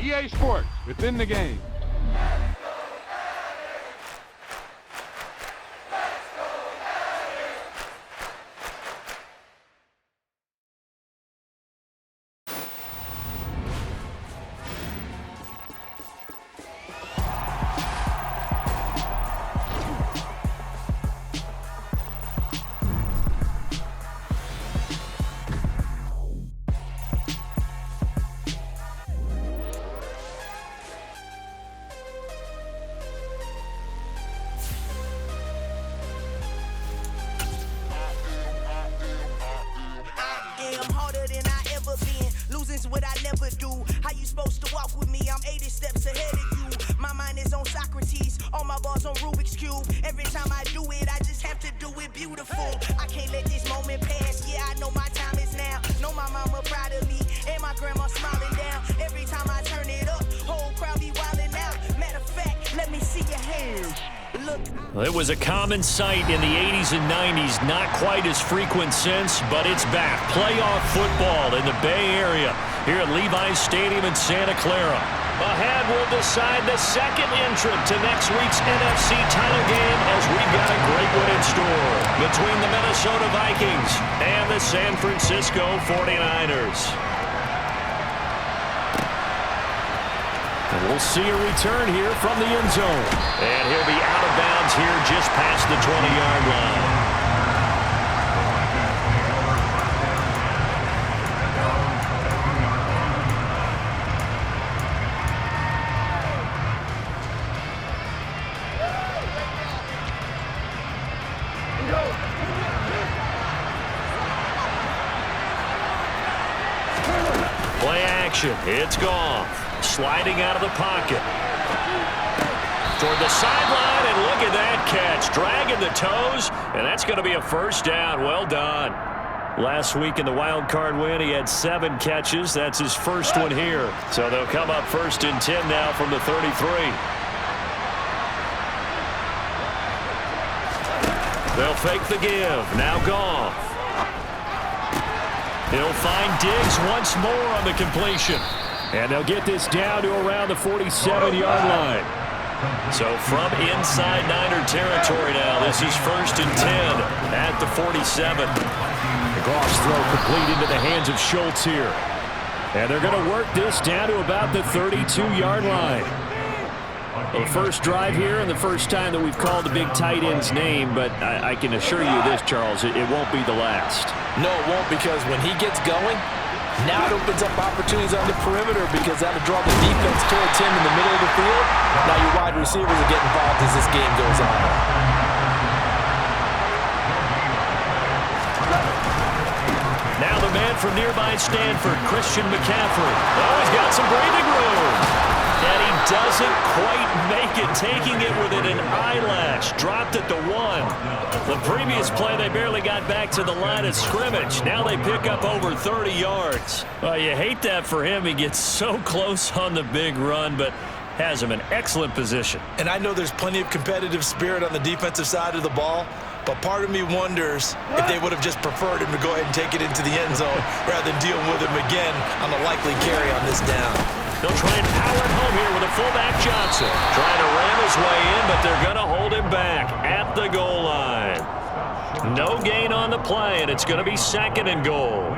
EA Sports, within the game. What I never do. How you supposed to walk with me? I'm 80 steps ahead of you. My mind is on Socrates, all my bars on Rubik's Cube. Every time I do it, I just have to do it beautiful. I can't let this moment pass. Yeah, I know my time is now. Know my mama proud of me, and my grandma smiling down. Every time I turn it up, whole crowd be wildin' out. Matter of fact, let me see your hands. Look. Well, it was a common sight in the 80s and 90s, not quite as frequent since, but it's back. Playoff football in the Bay Area here at Levi's Stadium in Santa Clara. Ahead will decide the second entrant to next week's NFC title game as we've got a great one in store between the Minnesota Vikings and the San Francisco 49ers. And we'll see a return here from the end zone. And he'll be out of bounds here just past the 20-yard line. Play action. It's gone. Sliding out of the pocket. Toward the sideline, and look at that catch. Dragging the toes, and that's going to be a first down. Well done. Last week in the wild card win, he had 7 catches. That's his first one here. So they'll come up 1st and 10 now from the 33. They'll fake the give. Now Goff. He'll find Diggs once more on the completion. And they'll get this down to around the 47-yard line. So from inside Niner territory now, this is 1st and 10 at the 47. The Goff's throw complete into the hands of Schultz here. And they're going to work this down to about the 32-yard line. Well, the first drive here and the first time that we've called the big tight end's name, but I can assure you this, Charles, it won't be the last. No, it won't, because when he gets going, now it opens up opportunities on the perimeter because that'll draw the defense towards him in the middle of the field. Now your wide receivers will get involved as this game goes on. Now the man from nearby Stanford, Christian McCaffrey. Oh, he's got some breathing room. And he doesn't quite make it, taking it within an eyelash. Dropped at the 1. The previous play, they barely got back to the line of scrimmage. Now they pick up over 30 yards. Well, you hate that for him. He gets so close on the big run, but has him in excellent position. And I know there's plenty of competitive spirit on the defensive side of the ball, but part of me wonders if they would have just preferred him to go ahead and take it into the end zone rather than deal with him again on a likely carry on this down. They'll try and power it home here with a fullback Johnson. Trying to ram his way in, but they're going to hold him back at the goal line. No gain on the play, and it's going to be 2nd and goal.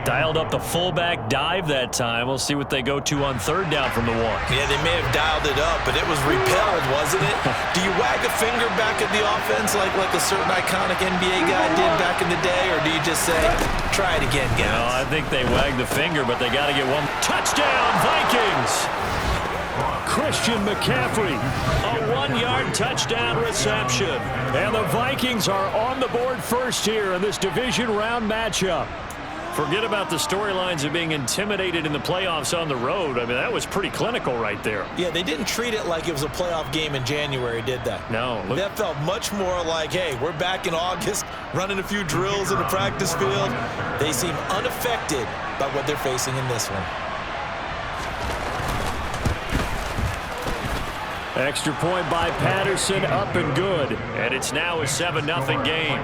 Dialed up the fullback dive that time. We'll see what they go to on 3rd down from the 1. Yeah, they may have dialed it up, but it was repelled, wasn't it? Do you wag a finger back at the offense like a certain iconic NBA guy did back in the day, or do you just say, try it again, guys? No, I think they wagged the finger, but they got to get one. Touchdown, Vikings! Christian McCaffrey, a 1-yard touchdown reception. And the Vikings are on the board first here in this division round matchup. Forget about the storylines of being intimidated in the playoffs on the road. I mean, that was pretty clinical right there. Yeah, they didn't treat it like it was a playoff game in January, did they? No. That felt much more like, hey, we're back in August, running a few drills in the practice field. They seem unaffected by what they're facing in this one. Extra point by Patterson, up and good. And it's now a 7-0 game.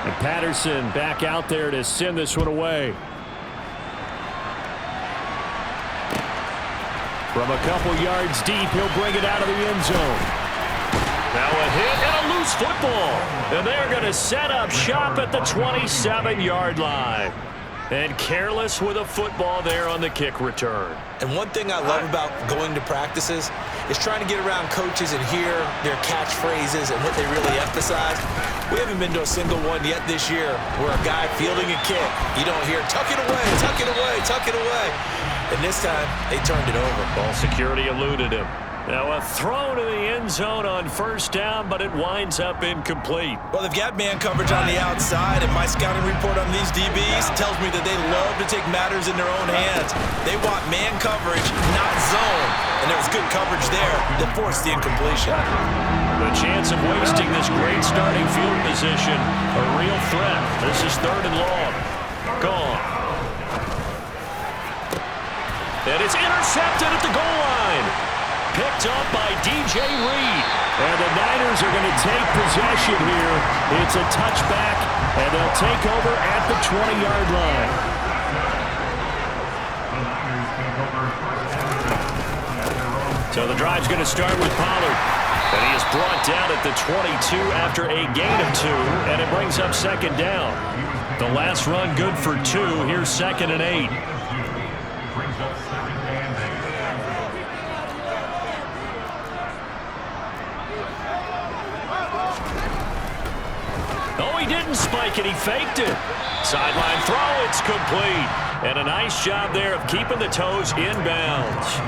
And Patterson back out there to send this one away. From a couple yards deep, he'll bring it out of the end zone. Now a hit and a loose football. And they're going to set up shop at the 27-yard line. And careless with a football there on the kick return. And one thing I love about going to practices is trying to get around coaches and hear their catchphrases and what they really emphasize. We haven't been to a single one yet this year where a guy fielding a kick, you don't hear, tuck it away, tuck it away, tuck it away. And this time, they turned it over. Ball security eluded him. Now a throw to the end zone on first down, but it winds up incomplete. Well, they've got man coverage on the outside, and my scouting report on these DBs tells me that they love to take matters in their own hands. They want man coverage, not zone. And there was good coverage there that forced the incompletion. The chance of wasting this great starting field position, a real threat. This is 3rd and long. Gone. And it's intercepted at the goal line. Picked up by DJ Reed. And the Niners are going to take possession here. It's a touchback, and they'll take over at the 20-yard line. So the drive's going to start with Pollard. And he is brought down at the 22 after a gain of 2, and it brings up 2nd down. The last run good for 2. Here's 2nd and 8. Oh, he didn't spike it. He faked it. Sideline throw. It's complete. And a nice job there of keeping the toes inbounds.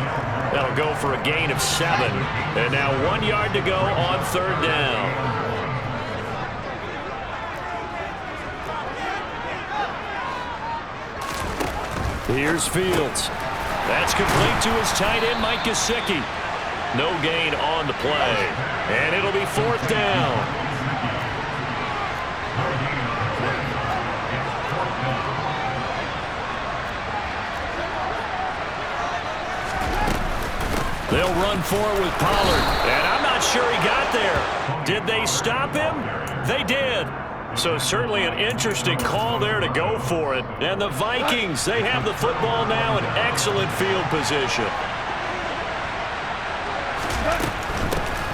That'll go for a gain of 7. And now 1 yard to go on 3rd down. Here's Fields. That's complete to his tight end, Mike Gesicki. No gain on the play. And it'll be 4th down. They'll run forward with Pollard. And I'm not sure he got there. Did they stop him? They did. So certainly an interesting call there to go for it. And the Vikings, they have the football now in excellent field position.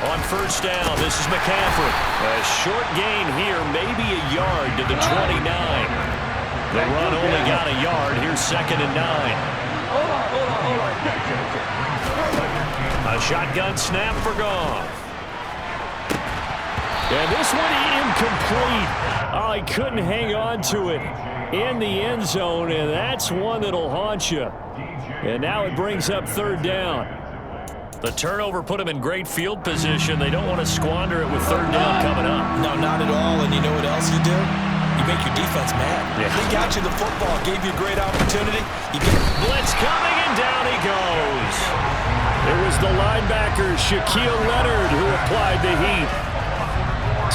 On first down, this is McCaffrey. A short gain here, maybe a yard to the 29. The run only got a yard. Here's 2nd and 9. A shotgun snap for Goff. And this one incomplete. Oh, he couldn't hang on to it in the end zone, and that's one that'll haunt you. And now it brings up 3rd down. The turnover put him in great field position. They don't want to squander it with 3rd down coming up. No, not at all. And you know what else you do? You make your defense mad. Yeah. They got you the football, gave you a great opportunity. You get blitz coming, and down he goes. It was the linebacker, Shaquille Leonard, who applied the heat.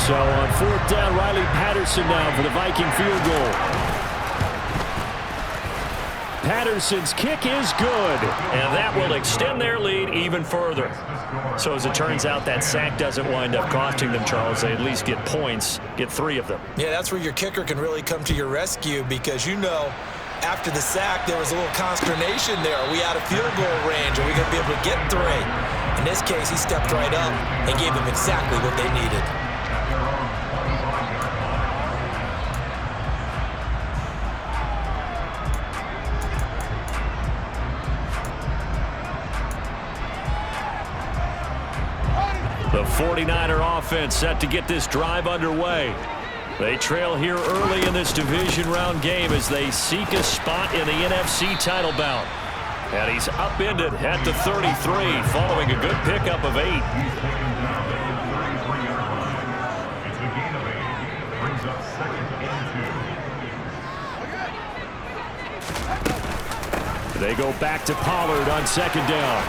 So on 4th down, Riley Patterson now for the Viking field goal. Patterson's kick is good, and that will extend their lead even further. So as it turns out, that sack doesn't wind up costing them, Charles. They at least get points, get 3 of them. Yeah, that's where your kicker can really come to your rescue because, you know, after the sack, there was a little consternation there. Are we out of field goal range? Are we going to be able to get 3? In this case, he stepped right up and gave them exactly what they needed. The 49er offense set to get this drive underway. They trail here early in this division round game as they seek a spot in the NFC title bout. And he's upended at the 33 following a good pickup of 8. They go back to Pollard on 2nd down.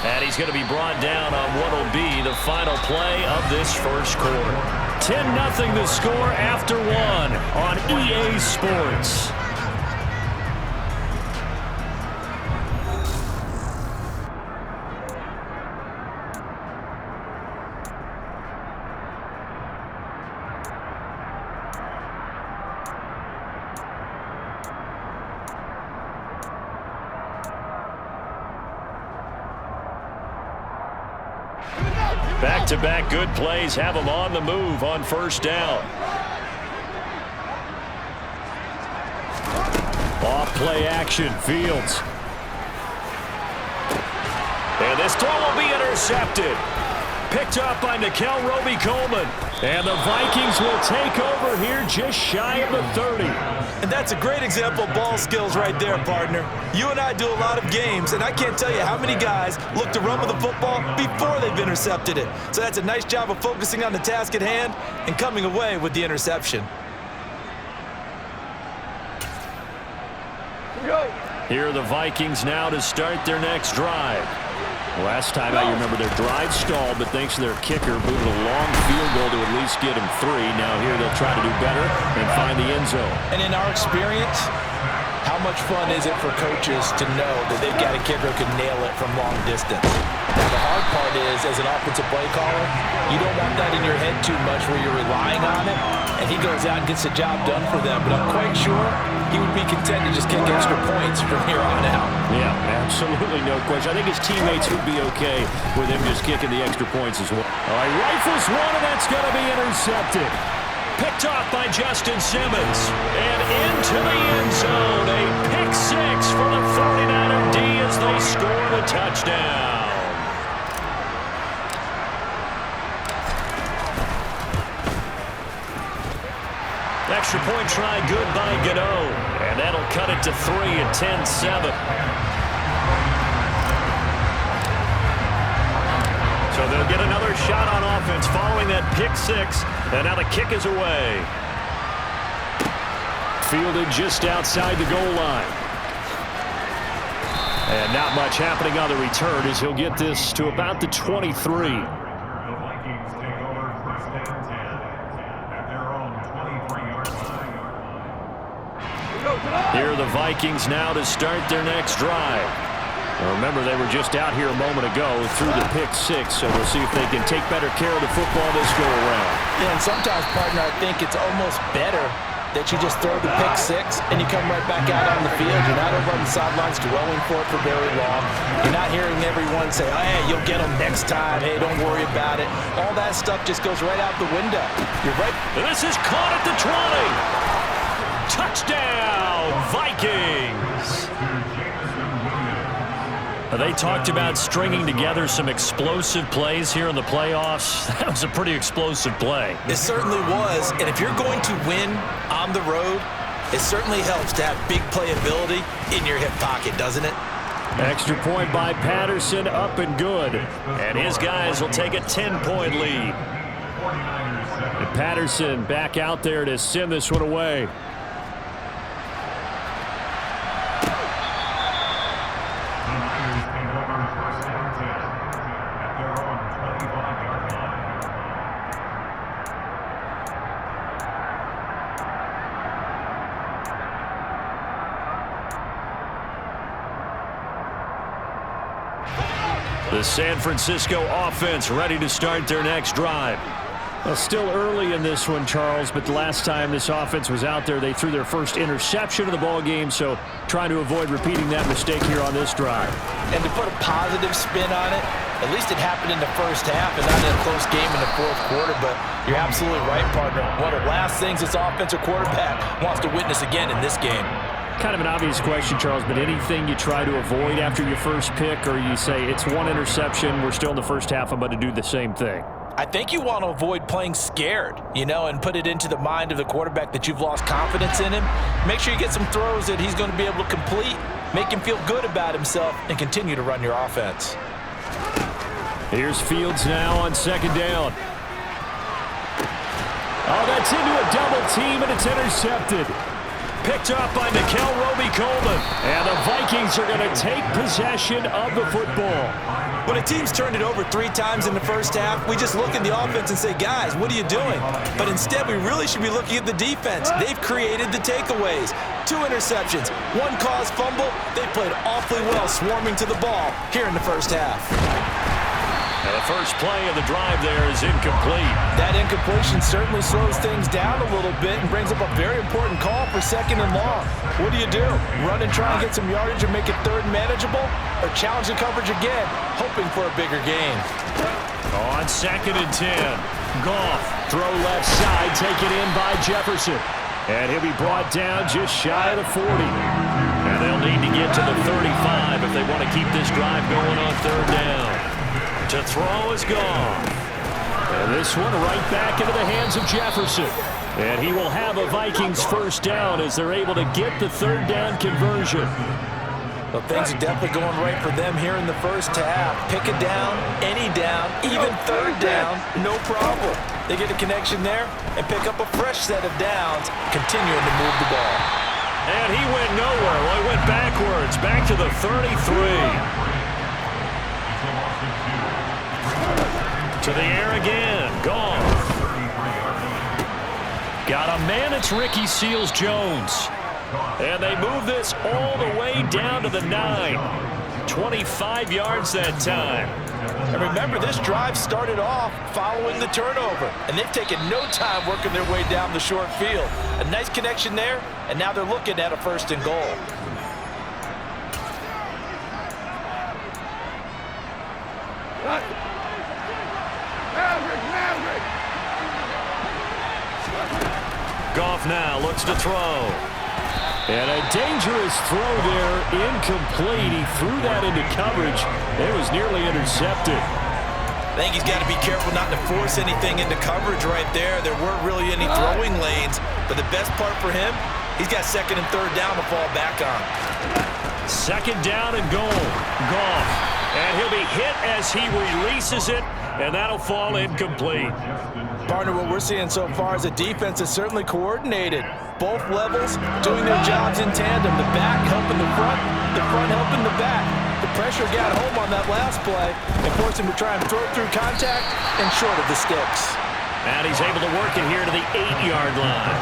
And he's going to be brought down on what will be the final play of this first quarter. 10-0 the score after 1 on EA Sports. Back-to-back good plays have them on the move on first down. Off play action, Fields. And this throw will be intercepted. Picked up by Nikel Roby-Coleman. And the Vikings will take over here just shy of the 30. And that's a great example of ball skills right there, partner. You and I do a lot of games, and I can't tell you how many guys look to run with the football before they've intercepted it. So that's a nice job of focusing on the task at hand and coming away with the interception. Here are the Vikings now to start their next drive. Last time out, you remember their drive stalled, but thanks to their kicker, booted a long field goal to at least get him 3. Now here they'll try to do better and find the end zone. And in our experience, how much fun is it for coaches to know that they've got a kicker who can nail it from long distance? Now, the hard part is, as an offensive play caller, you don't want that in your head too much where you're relying on it, and he goes out and gets the job done for them. But I'm quite sure he would be content to just kick extra points from here on out. Yeah, absolutely no question. I think his teammates would be okay with him just kicking the extra points as well. All right, rifles one, and that's going to be intercepted. Picked off by Justin Simmons. And into the end zone. A pick 6 for the 49er D as they score the touchdown. Extra point try good by Gano. And that'll cut it to 3 at 10-7. So they'll get another shot on offense following that pick 6. And now the kick is away. Fielded just outside the goal line. And not much happening on the return as he'll get this to about the 23. Here are the Vikings now to start their next drive. Now remember, they were just out here a moment ago through the pick 6, so we'll see if they can take better care of the football this go-around. Yeah, and sometimes, partner, I think it's almost better that you just throw the pick 6 and you come right back out on the field. You're not over on the sidelines dwelling for it for very long. You're not hearing everyone say, oh, hey, you'll get them next time. Hey, don't worry about it. All that stuff just goes right out the window. You're right. And this is caught at the 20. Touchdown, Vikings! They talked about stringing together some explosive plays here in the playoffs. That was a pretty explosive play. It certainly was. And if you're going to win on the road, it certainly helps to have big playability in your hip pocket, doesn't it? Extra point by Patterson, up and good. And his guys will take a 10-point lead. And Patterson back out there to send this one away. The San Francisco offense ready to start their next drive. Well, still early in this one, Charles, but the last time this offense was out there, they threw their first interception of the ball game, so trying to avoid repeating that mistake here on this drive. And to put a positive spin on it, at least it happened in the first half and not in a close game in the fourth quarter, but you're absolutely right, partner. One of the last things this offensive quarterback wants to witness again in this game. Kind of an obvious question, Charles, but anything you try to avoid after your first pick, or you say it's one interception, we're still in the first half, I'm about to do the same thing? I think you want to avoid playing scared, and put it into the mind of the quarterback that you've lost confidence in him. Make sure you get some throws that he's going to be able to complete, make him feel good about himself, and continue to run your offense. Here's Fields now on second down. Oh, that's into a double team, and it's intercepted. Picked up by Nikel Roby-Coleman. And the Vikings are going to take possession of the football. When a team's turned it over 3 times in the first half, we just look at the offense and say, guys, what are you doing? But instead, we really should be looking at the defense. They've created the takeaways. 2 interceptions, 1 caused fumble. They played awfully well swarming to the ball here in the first half. And the first play of the drive there is incomplete. That incompletion certainly slows things down a little bit and brings up a very important call for 2nd and long. What do? Run and try and get some yardage and make it 3rd and manageable? Or challenge the coverage again, hoping for a bigger gain? On 2nd and 10, Goff, throw left side, taken in by Jefferson. And he'll be brought down just shy of the 40. And they'll need to get to the 35 if they want to keep this drive going on 3rd down. To throw is Goff. And this one right back into the hands of Jefferson. And he will have a Vikings 1st down as they're able to get the 3rd down conversion. Well, things are definitely going right for them here in the first half. Pick a down, any down, even 3rd down, no problem. They get a connection there and pick up a fresh set of downs, continuing to move the ball. And he went nowhere. Well, he went backwards, back to the 33. To the air again. Goff. Got a man. It's Ricky Seals-Jones. And they move this all the way down to the 9. 25 yards that time. And remember, this drive started off following the turnover. And they've taken no time working their way down the short field. A nice connection there, and now they're looking at a 1st and goal. Goff now looks to throw. And a dangerous throw there, incomplete. He threw that into coverage. It was nearly intercepted. I think he's got to be careful not to force anything into coverage right there. There weren't really any throwing lanes, but the best part for him, he's got 2nd and 3rd down to fall back on. 2nd down and goal. Goff. And he'll be hit as he releases it, and that'll fall incomplete. Partner, what we're seeing so far is a defense that's certainly coordinated. Both levels doing their jobs in tandem. The back helping the front helping the back. The pressure got home on that last play and forced him to try and throw through contact and short of the sticks. And he's able to work it here to the 8-yard line.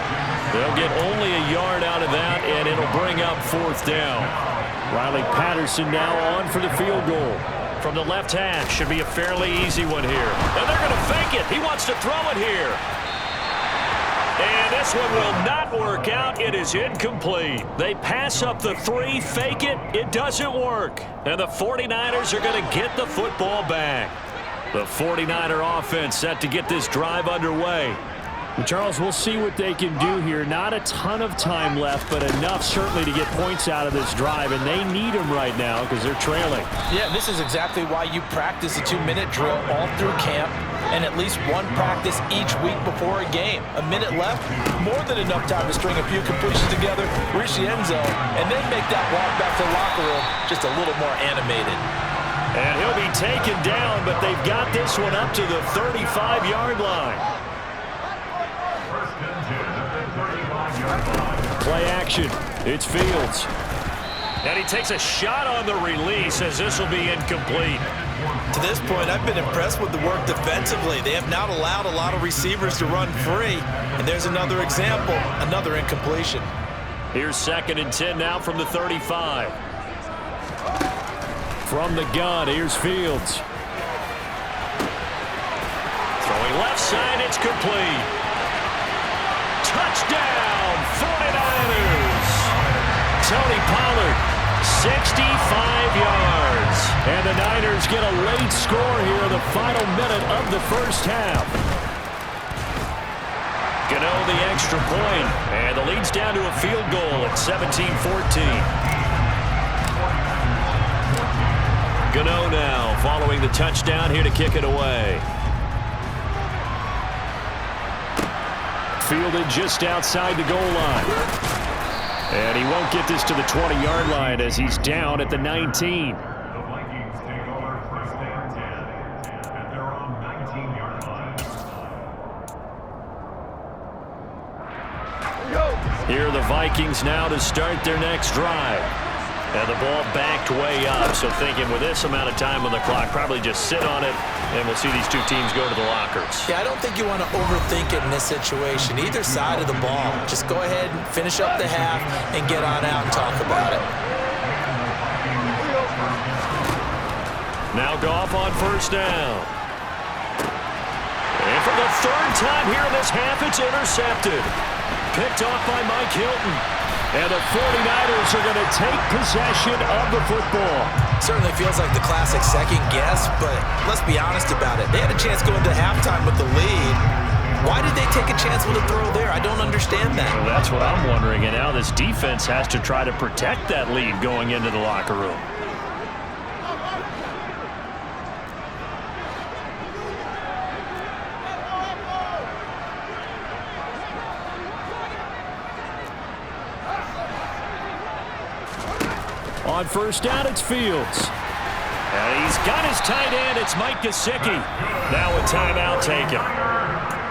They'll get only a yard out of that, and it'll bring up 4th down. Riley Patterson now on for the field goal. From the left hash, should be a fairly easy one here. And they're going to fake it. He wants to throw it here. And this one will not work out. It is incomplete. They pass up the 3, fake it. It doesn't work. And the 49ers are going to get the football back. The 49er offense set to get this drive underway. Well, Charles, we'll see what they can do here. Not a ton of time left, but enough certainly to get points out of this drive, and they need them right now because they're trailing. Yeah, this is exactly why you practice a 2-minute drill all through camp and at least one practice each week before a game. A minute left, more than enough time to string a few completions together, reach the end zone, and then make that walk back to the locker room just a little more animated. And he'll be taken down, but they've got this one up to the 35-yard line. Play action. It's Fields. And he takes a shot on the release as this will be incomplete. To this point, I've been impressed with the work defensively. They have not allowed a lot of receivers to run free. And there's another example, another incompletion. Here's 2nd and 10 now from the 35. From the gun, here's Fields. Throwing left side, it's complete. Touchdown, 49ers. Tony Pollard, 65 yards. And the Niners get a late score here in the final minute of the first half. Gano the extra point, and the lead's down to a field goal at 17-14. Gano now following the touchdown here to kick it away. Fielded just outside the goal line. And he won't get this to the 20-yard line as he's down at the 19. Here are the Vikings now to start their next drive. And the ball backed way up, so thinking with this amount of time on the clock, probably just sit on it, and we'll see these two teams go to the lockers. Yeah, I don't think you want to overthink it in this situation. Either side of the ball. Just go ahead and finish up the half and get on out and talk about it. Now Goff on first down. And for the third time here in this half, it's intercepted. Picked off by Mike Hilton. And the 49ers are going to take possession of the football. Certainly feels like the classic second guess, but let's be honest about it. They had a chance going to halftime with the lead. Why did they take a chance with a throw there? I don't understand that. Well, that's what I'm wondering. And now this defense has to try to protect that lead going into the locker room. On first down, it's Fields. And he's got his tight end. It's Mike Gesicki. Now a timeout taken.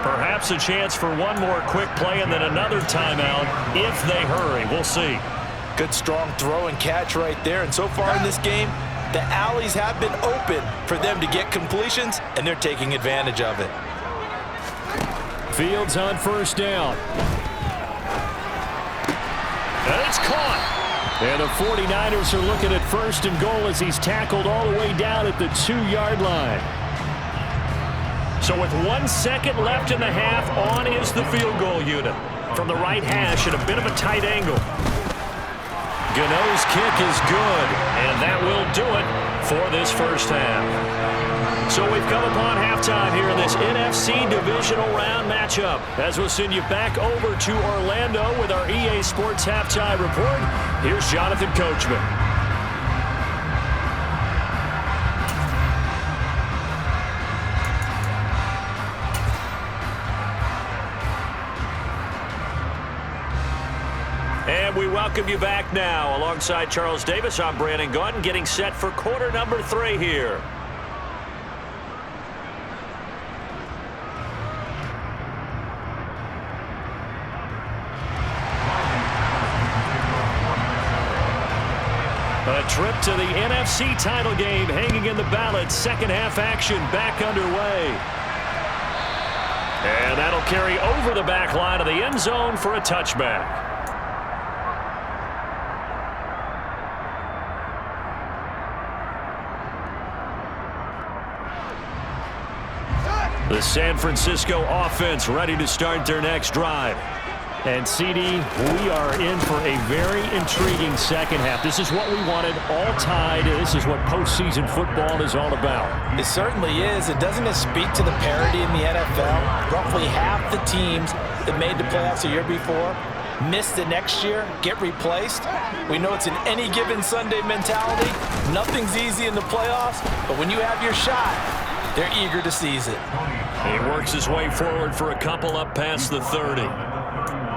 Perhaps a chance for one more quick play and then another timeout if they hurry. We'll see. Good strong throw and catch right there. And so far in this game, the alleys have been open for them to get completions, and they're taking advantage of it. Fields on first down. And it's caught. And the 49ers are looking at first and goal as he's tackled all the way down at the 2-yard line. So with 1 second left in the half, on is the field goal unit. From the right hash at a bit of a tight angle. Gano's kick is good, and that will do it for this first half. So we've come upon halftime here in this NFC Divisional Round matchup. As we'll send you back over to Orlando with our EA Sports Halftime Report, here's Jonathan Coachman. And we welcome you back now. Alongside Charles Davis, I'm Brandon Gaudin, getting set for quarter number 3 here. A trip to the NFC title game hanging in the balance. Second half action back underway. And that'll carry over the back line of the end zone for a touchback. The San Francisco offense ready to start their next drive. And, CD, we are in for a very intriguing second half. This is what we wanted, all tied. This is what postseason football is all about. It certainly is. And doesn't it speak to the parity in the NFL? Roughly half the teams that made the playoffs a year before miss the next year, get replaced. We know it's an any given Sunday mentality. Nothing's easy in the playoffs, but when you have your shot, they're eager to seize it. He works his way forward for a couple up past the 30.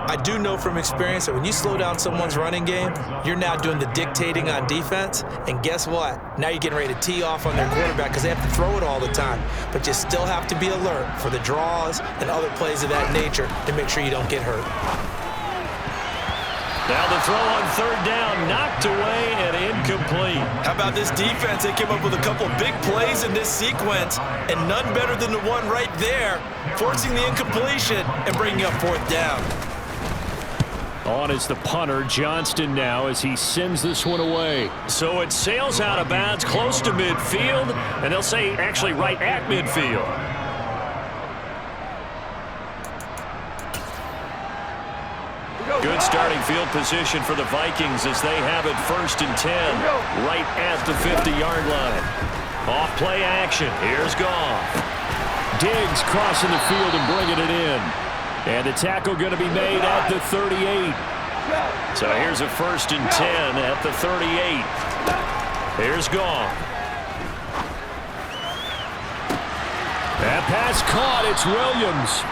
I do know from experience that when you slow down someone's running game, you're now doing the dictating on defense. And guess what? Now you're getting ready to tee off on their quarterback because they have to throw it all the time. But you still have to be alert for the draws and other plays of that nature to make sure you don't get hurt. Now the throw on third down, knocked away and incomplete. How about this defense? They came up with a couple big plays in this sequence, and none better than the one right there, forcing the incompletion and bringing up fourth down. On is the punter, Johnston, now as he sends this one away. So it sails out of bounds close to midfield, and they'll say actually right at midfield. Good starting field position for the Vikings as they have it 1st and 10, right at the 50-yard line. Off play action. Here's Goff. Diggs crossing the field and bringing it in. And the tackle going to be made at the 38. So here's a 1st and 10 at the 38. Here's Goff. That pass caught. It's Williams.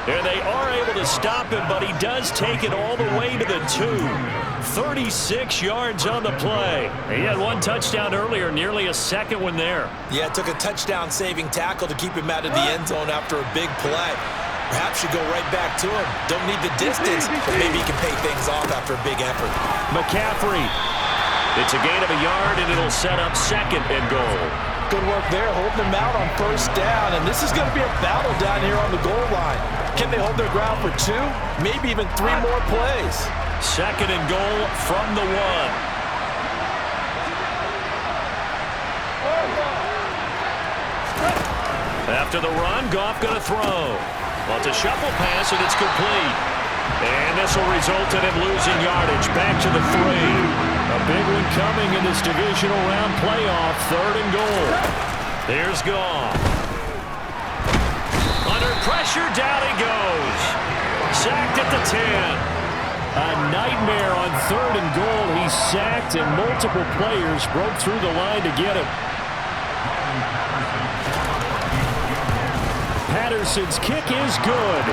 And they are able to stop him, but he does take it all the way to the 2. 36 yards on the play. He had one touchdown earlier, nearly a second one there. Yeah, it took a touchdown-saving tackle to keep him out of the end zone after a big play. Perhaps you go right back to him. Don't need the distance, but maybe he can pay things off after a big effort. McCaffrey. It's a gain of a yard, and it'll set up 2nd and goal. Good work there, holding them out on 1st down, and this is going to be a battle down here on the goal line. Can they hold their ground for 2, maybe even 3 more plays? 2nd and goal from the 1. After the run, Goff going to throw. Well, it's a shuffle pass, and it's complete. And this will result in him losing yardage. Back to the 3. A big one coming in this divisional round playoff. 3rd and goal. Here's Goff. Under pressure, down he goes. Sacked at the 10. A nightmare on 3rd and goal. He's sacked, and multiple players broke through the line to get him. Patterson's kick is good.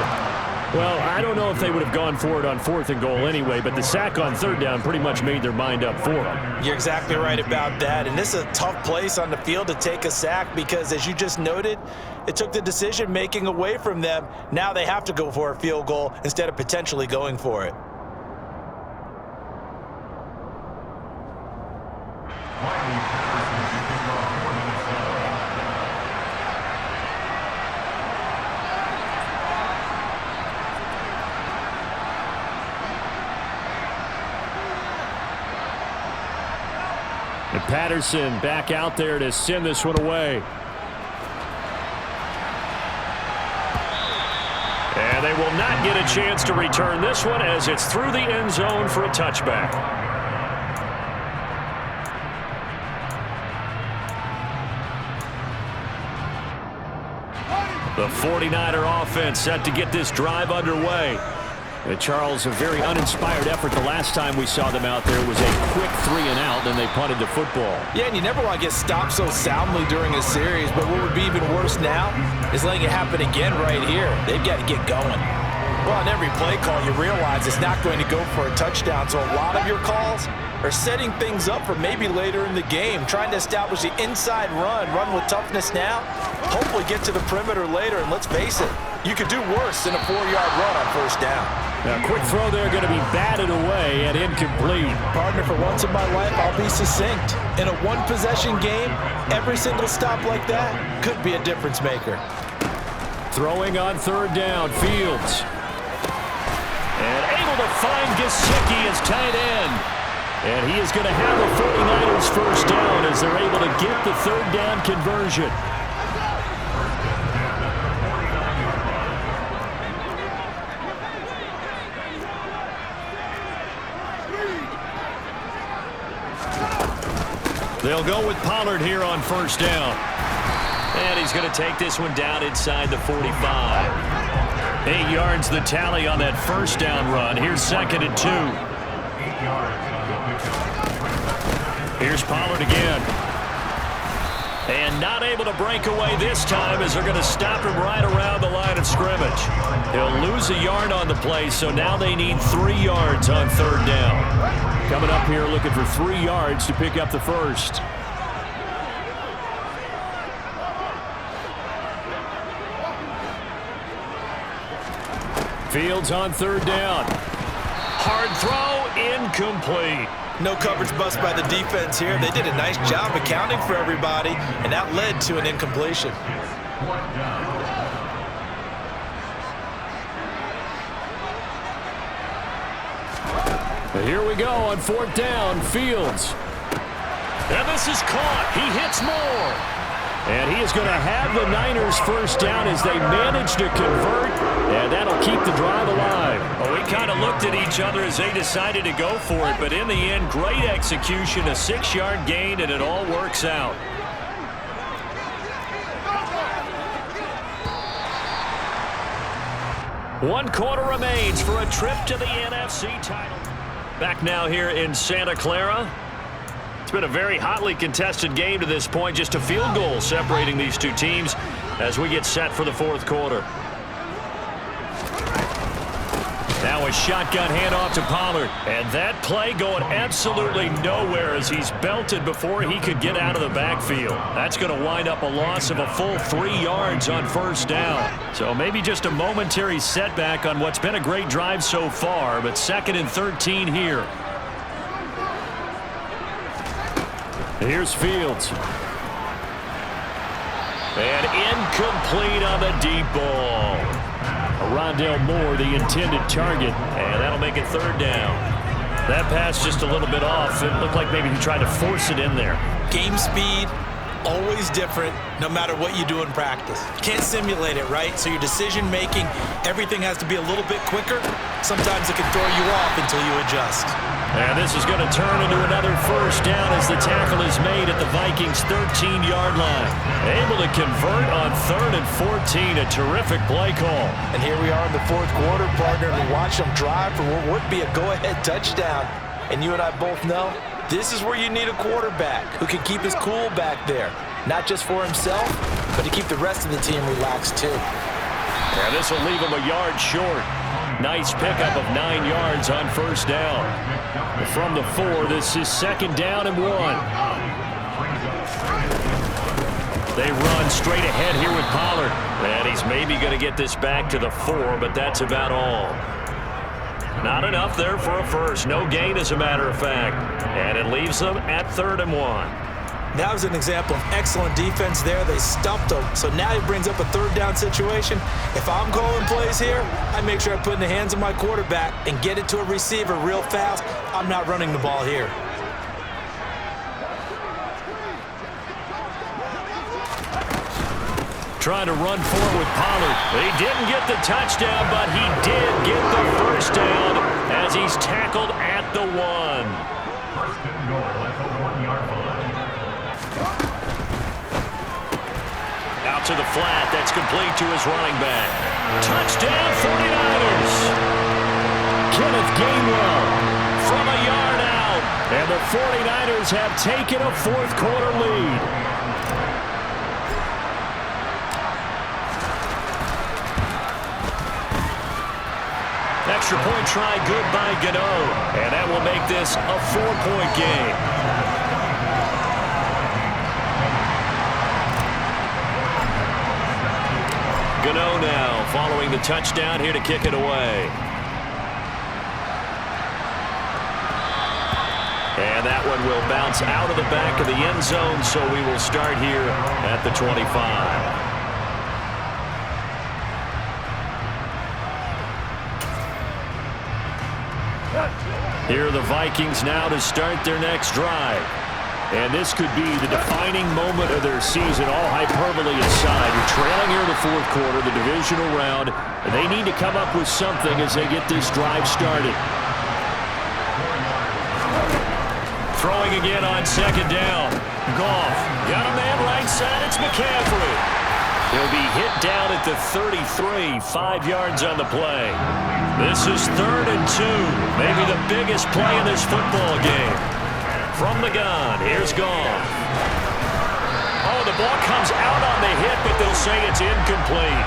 Well, I don't know if they would have gone for it on 4th and goal anyway, but the sack on 3rd down pretty much made their mind up for them. You're exactly right about that, and this is a tough place on the field to take a sack because, as you just noted, it took the decision-making away from them. Now they have to go for a field goal instead of potentially going for it. And Patterson back out there to send this one away. And they will not get a chance to return this one as it's through the end zone for a touchback. The 49er offense set to get this drive underway. And Charles, a very uninspired effort. The last time we saw them out there was a quick 3 and out, then they punted the football. Yeah, and you never want to get stopped so soundly during a series, but what would be even worse now is letting it happen again right here. They've got to get going. Well, on every play call, you realize it's not going to go for a touchdown, so a lot of your calls are setting things up for maybe later in the game, trying to establish the inside run with toughness now, hopefully get to the perimeter later, and let's face it, you could do worse than a 4-yard run on 1st down. Now, quick throw there going to be batted away and incomplete. Partner, for once in my life, I'll be succinct. In a one-possession game, every single stop like that could be a difference maker. Throwing on 3rd down, Fields. And able to find Gesicki as tight end. And he is going to have the 49ers first down as they're able to get the 3rd down conversion. They'll go with Pollard here on 1st down. And he's going to take this one down inside the 45. 8 yards the tally on that 1st down run. Here's 2nd and 2. Here's Pollard again. And not able to break away this time as they're going to stop him right around the line of scrimmage. He'll lose a yard on the play, so now they need 3 yards on 3rd down. Coming up here looking for 3 yards to pick up the first. Fields on 3rd down. Hard throw, incomplete. No coverage bust by the defense here. They did a nice job accounting for everybody, and that led to an incompletion. But here we go on 4th down, Fields. And this is caught. He hits more. And he is going to have the Niners first down as they manage to convert, and that'll keep the drive alive. Well, we kind of looked at each other as they decided to go for it, but in the end, great execution, a 6-yard gain, and it all works out. One quarter remains for a trip to the NFC title. Back now here in Santa Clara. It's been a very hotly contested game to this point. Just a field goal separating these two teams as we get set for the 4th quarter. Now a shotgun handoff to Pollard. And that play going absolutely nowhere as he's belted before he could get out of the backfield. That's going to wind up a loss of a full 3 yards on 1st down. So maybe just a momentary setback on what's been a great drive so far, but 2nd and 13 here. Here's Fields. And incomplete on the deep ball. Rondale Moore, the intended target. And that'll make it 3rd down. That pass just a little bit off. It looked like maybe he tried to force it in there. Game speed, always different no matter what you do in practice. Can't simulate it, right? So your decision-making, everything has to be a little bit quicker. Sometimes it can throw you off until you adjust. And this is going to turn into another first down as the tackle is made at the Vikings' 13-yard line. Able to convert on 3rd and 14, a terrific play call. And here we are in the fourth quarter, partner, and we watch them drive for what would be a go-ahead touchdown. And you and I both know this is where you need a quarterback who can keep his cool back there. Not just for himself, but to keep the rest of the team relaxed too. And this will leave him a yard short. Nice pickup of 9 yards on first down. From the 4, this is 2nd down and 1. They run straight ahead here with Pollard. And he's maybe going to get this back to the 4, but that's about all. Not enough there for a first. No gain, as a matter of fact. And it leaves them at 3rd and 1. That was an example of excellent defense there. They stumped him. So now he brings up a 3rd down situation. If I'm calling plays here, I make sure I put it in the hands of my quarterback and get it to a receiver real fast. I'm not running the ball here. Trying to run forward with Pollard. He didn't get the touchdown, but he did get the first down as he's tackled at the 1. Out to the flat. That's complete to his running back. Touchdown, 49ers. Kenneth Gainwell from a yard out. And the 49ers have taken a fourth quarter lead. Extra point try good by Gano. And that will make this a 4-point game. Gano now following the touchdown here to kick it away. And that one will bounce out of the back of the end zone, so we will start here at the 25. Here are the Vikings now to start their next drive. And this could be the defining moment of their season, all hyperbole aside. You're trailing here in the fourth quarter, the divisional round, and they need to come up with something as they get this drive started. Throwing again on 2nd down. Goff got a man right side. It's McCaffrey. He'll be hit down at the 33, 5 yards on the play. This is 3rd and 2, maybe the biggest play in this football game. From the gun, here's Goff. Oh, the ball comes out on the hit, but they'll say it's incomplete.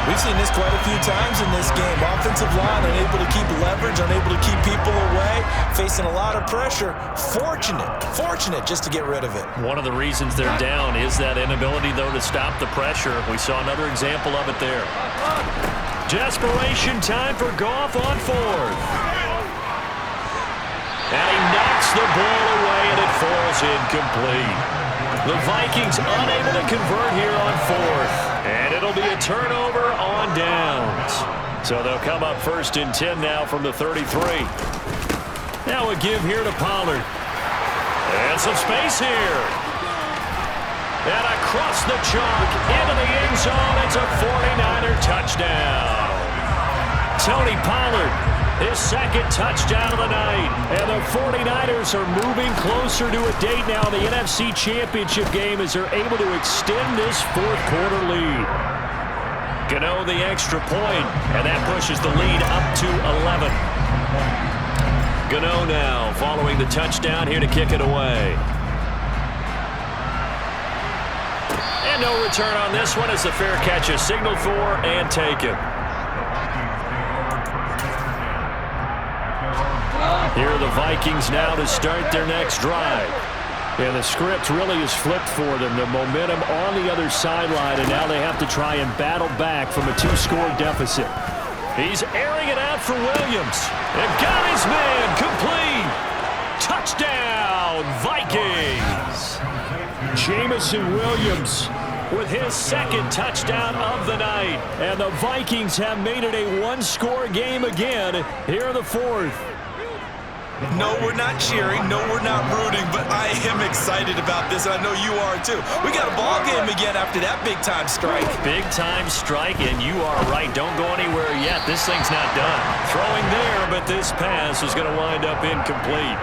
We've seen this quite a few times in this game. Offensive line unable to keep leverage, unable to keep people away, facing a lot of pressure. Fortunate just to get rid of it. One of the reasons they're down is that inability, though, to stop the pressure. We saw another example of it there. Desperation time for Goff on 4th. And he knocks the ball away, and it falls incomplete. The Vikings unable to convert here on 4th. And it'll be a turnover on downs. So they'll come up 1st and 10 now from the 33. Now a give here to Pollard. And some space here. And across the chalk into the end zone. It's a 49er touchdown. Tony Pollard, his 2nd touchdown of the night. And the 49ers are moving closer to a date now in the NFC Championship game as they're able to extend this fourth quarter lead. Gano the extra point, and that pushes the lead up to 11. Gano now following the touchdown here to kick it away. And no return on this one as the fair catch is signaled for and taken. Here are the Vikings now to start their next drive. And the script really is flipped for them. The momentum on the other sideline, and now they have to try and battle back from a 2-score deficit. He's airing it out for Williams. And got his man complete. Touchdown, Vikings. Jamison Williams with his 2nd touchdown of the night. And the Vikings have made it a 1-score game again here in the 4th. No, we're not cheering. No, we're not rooting, but I am excited about this, and I know you are too. We got a ball game again after that big-time strike. Big-time strike, and you are right. Don't go anywhere yet. This thing's not done. Throwing there, but this pass is going to wind up incomplete.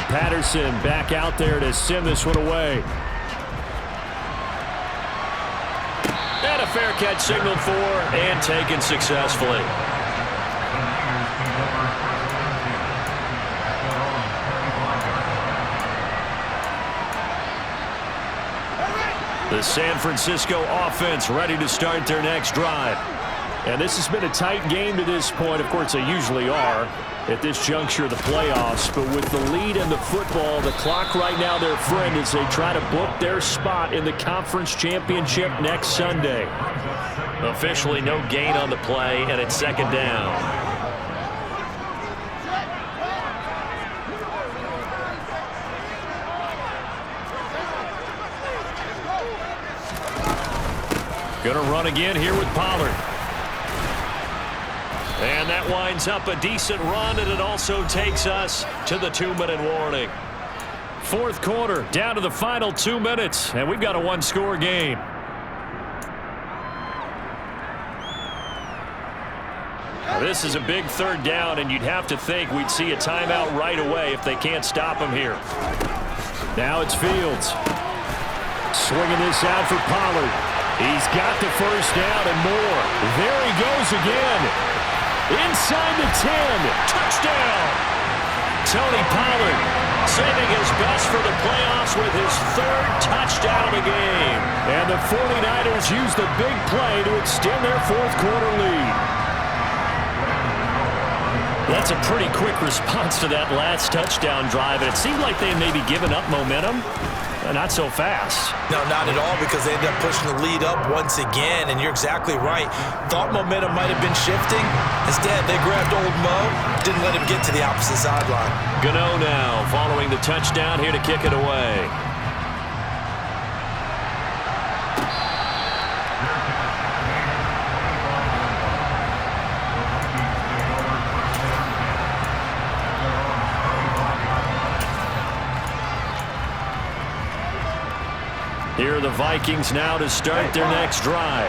Patterson back out there to send this one away. And a fair catch signaled for and taken successfully. The San Francisco offense ready to start their next drive. And this has been a tight game to this point. Of course, they usually are at this juncture of the playoffs. But with the lead in the football, the clock right now their friend as they try to book their spot in the conference championship next Sunday. Officially no gain on the play, and it's second down. Going to run again here with Pollard. And that winds up a decent run, and it also takes us to the 2-minute warning. Fourth quarter, down to the final 2 minutes, and we've got a one-score game. Now, this is a big third down, and you'd have to think we'd see a timeout right away if they can't stop him here. Now it's Fields. Swinging this out for Pollard. He's got the first down and more. There he goes again. Inside the 10. Touchdown. Tony Pollard saving his best for the playoffs with his third touchdown of the game. And the 49ers use the big play to extend their fourth quarter lead. That's a pretty quick response to that last touchdown drive. And it seemed like they had maybe given up momentum. Not so fast. No, not at all, because they ended up pushing the lead up once again, and you're exactly right. Thought momentum might have been shifting. Instead, they grabbed old Mo, didn't let him get to the opposite sideline. Gano now following the touchdown here to kick it away. Here are the Vikings now to start their next drive.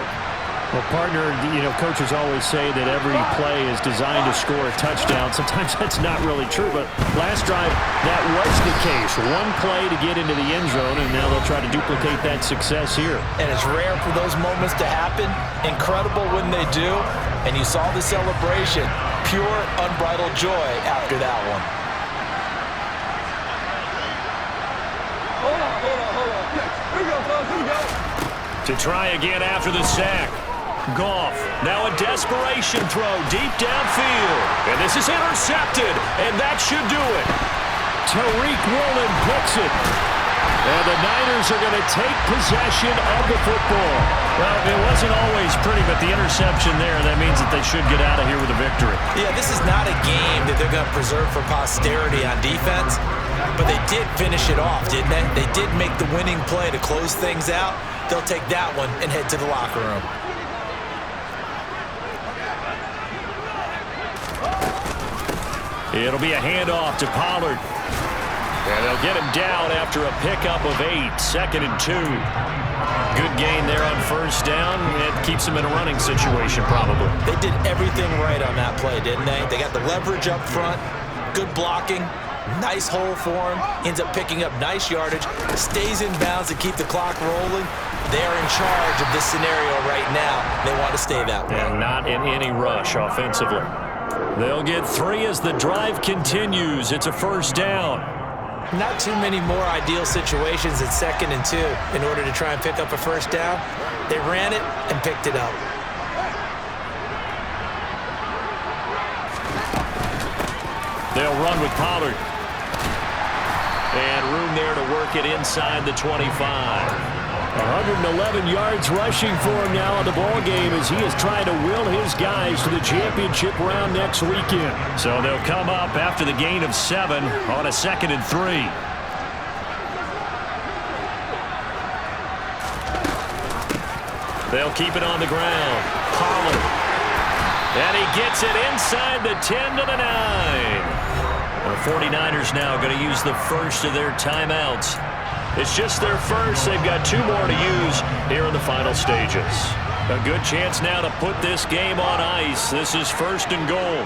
Well, partner, coaches always say that every play is designed to score a touchdown. Sometimes that's not really true, but last drive, that was the case. One play to get into the end zone, and now they'll try to duplicate that success here. And it's rare for those moments to happen. Incredible when they do. And you saw the celebration. Pure, unbridled joy after that one. To try again after the sack. Goff, now a desperation throw deep downfield. And this is intercepted, and that should do it. Tariq Woolen picks it. And the Niners are going to take possession of the football. Well, it wasn't always pretty, but the interception there, that means that they should get out of here with a victory. Yeah, this is not a game that they're going to preserve for posterity on defense, but they did finish it off, didn't they? They did make the winning play to close things out. They'll take that one and head to the locker room. It'll be a handoff to Pollard. And they'll get him down after a pickup of 8, 2nd and 2. Good gain there on first down. It keeps them in a running situation probably. They did everything right on that play, didn't they? They got the leverage up front, good blocking, nice hole for him, ends up picking up nice yardage, stays in bounds to keep the clock rolling. They're in charge of this scenario right now. They want to stay that way. And not in any rush offensively. They'll get 3 as the drive continues. It's a first down. Not too many more ideal situations at 2nd and 2 in order to try and pick up a first down. They ran it and picked it up. They'll run with Pollard. And room there to work it inside the 25. 111 yards rushing for him now in the ball game as he is trying to will his guys to the championship round next weekend. So they'll come up after the gain of 7 on a 2nd and 3. They'll keep it on the ground. Pollard. And he gets it inside the 10 to the 9. The 49ers now going to use the first of their timeouts. It's just their first. They've got 2 more to use here in the final stages. A good chance now to put this game on ice. This is 1st and goal.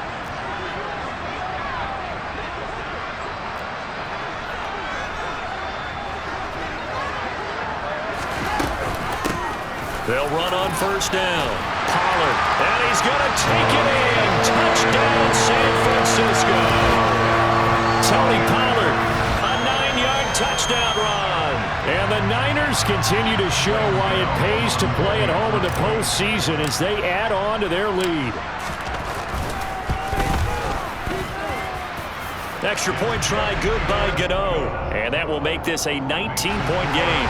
They'll run on 1st down. Pollard, and he's going to take it in. Touchdown, San Francisco. Tony Pollard, a 9-yard touchdown run. And the Niners continue to show why it pays to play at home in the postseason as they add on to their lead. Extra point try, good by Gano. And that will make this a 19-point game.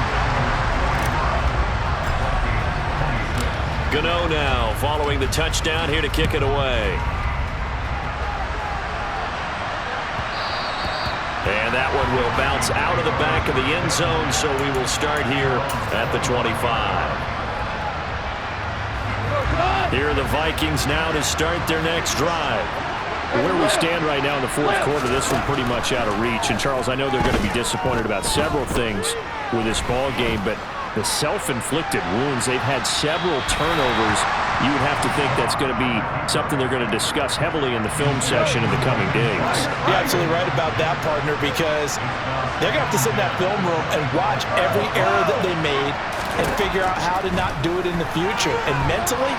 Gano now following the touchdown here to kick it away. And that one will bounce out of the back of the end zone, so we will start here at the 25. Here are the Vikings now to start their next drive. Where we stand right now in the 4th quarter, this one pretty much out of reach. And, Charles, I know they're going to be disappointed about several things with this ball game, but the self-inflicted wounds, they've had several turnovers. You would have to think that's going to be something they're going to discuss heavily in the film session in the coming days. You're absolutely right about that, partner, because they're going to have to sit in that film room and watch every error that they made and figure out how to not do it in the future. And mentally,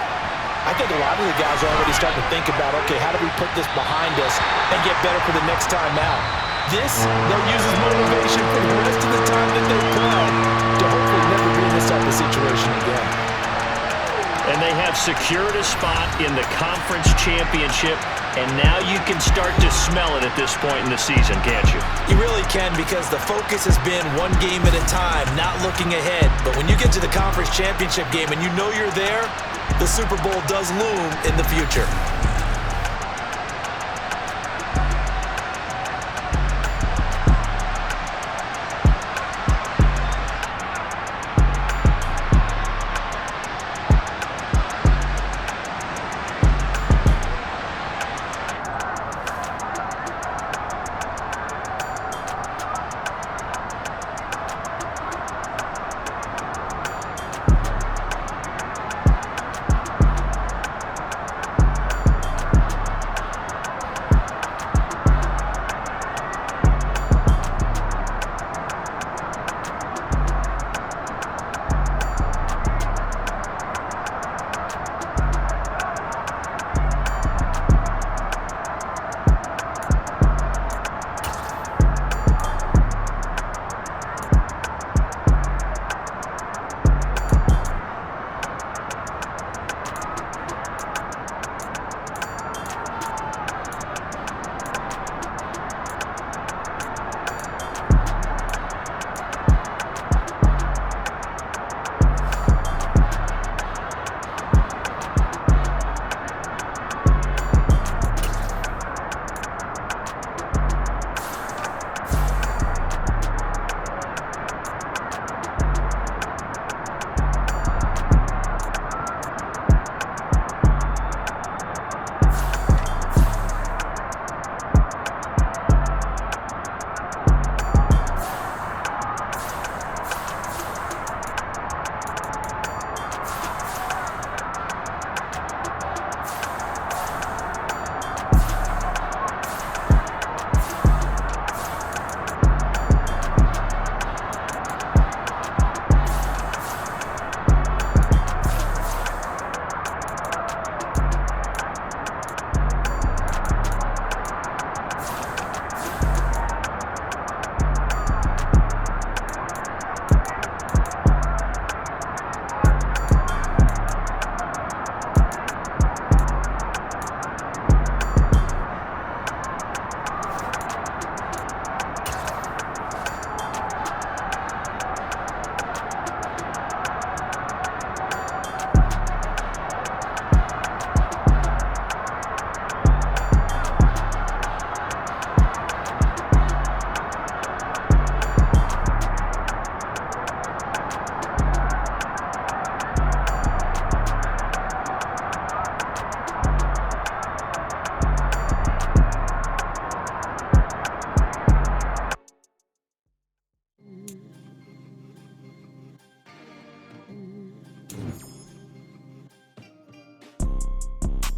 I think a lot of the guys are already starting to think about, okay, how do we put this behind us and get better for the next time out? This, they'll use as motivation for the rest of the time that they play to hopefully never be in this type of situation again. And they have secured a spot in the conference championship, and now you can start to smell it at this point in the season, can't you? You really can, because the focus has been one game at a time, not looking ahead. But when you get to the conference championship game and you know you're there, the Super Bowl does loom in the future.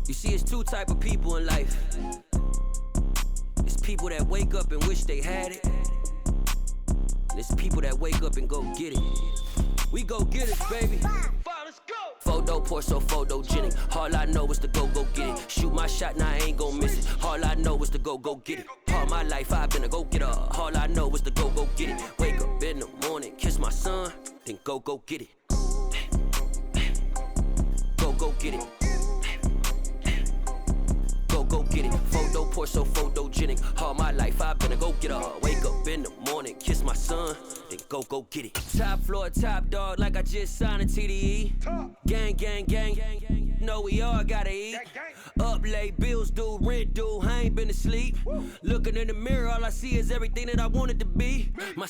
You see, it's two type of people in life. It's people that wake up and wish they had it. And it's people that wake up and go get it. We go get it, baby. Let's go. Photo pour so photogenic. All I know is to go get it. Shoot my shot, now I ain't gon' miss it. All I know is to go get it. All my life I've been a go-getter. All I know is to go get it. Wake up in the morning, kiss my son, then go get it. Go get it. Go get it. Photo pour so photogenic. All my life I've been a go-getter. Wake up in the morning, kiss my son, then go get it. Top floor, top dog, like I just signed a TDE. Gang. Know we all gotta eat. Up late, bills due, rent due, I ain't been asleep. Looking in the mirror, all I see is everything that I wanted to be. My